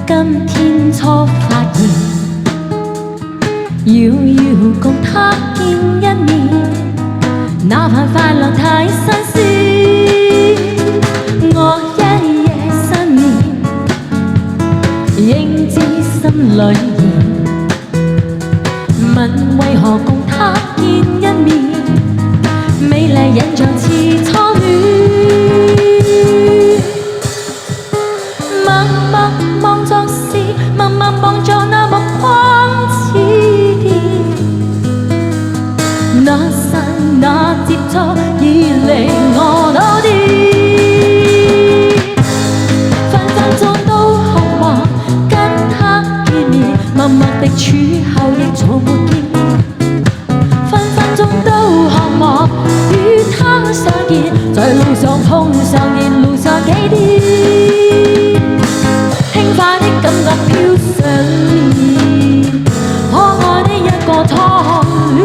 今天初發現，遙遙共他見一面，哪怕快樂太新鮮。我一夜失眠，應知心裏言，問為何共他見一面，美麗印象似初戀。默默望作是，默默望着那目光似電，那剎那接觸已令我倒跌，分分鐘都渴望跟他見面，默默地處後亦從沒見面，分分鐘都渴望與他相見，在路上碰上沿路上幾天。輕快的感覺飄上面，可愛的一個初戀。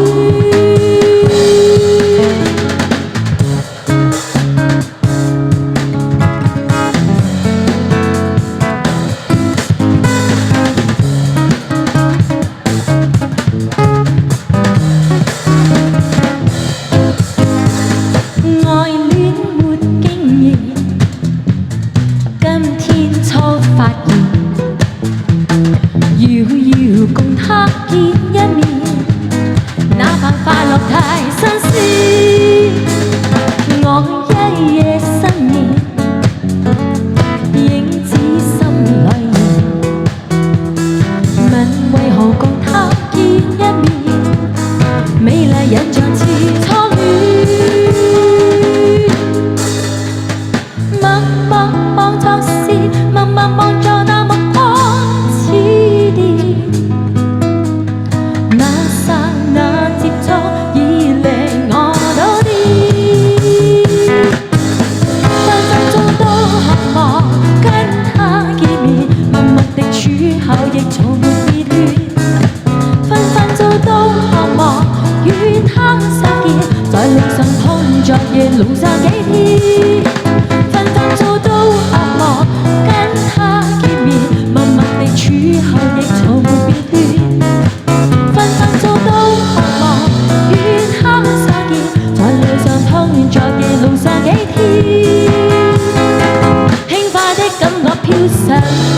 愛戀沒經驗，今天初發現，遙遙共他見一面，哪怕快樂太新鮮。我一夜失眠，應知心裏言，問為何共他見一面，美麗印象似初戀。默默望作是，默默望着那目光似電，那剎那接觸已令我倒跌，分分鐘都渴望跟他見面，默默地處後亦從沒熱戀，分分鐘都渴望與他相見，在路上碰着夜路上幾天。分分鐘都渴望跟他見面，默默地處後亦從沒別戀，分分鐘都渴望與他相見，在路上碰着夜路上幾天。輕快的感覺飄上面，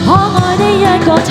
可愛的一個初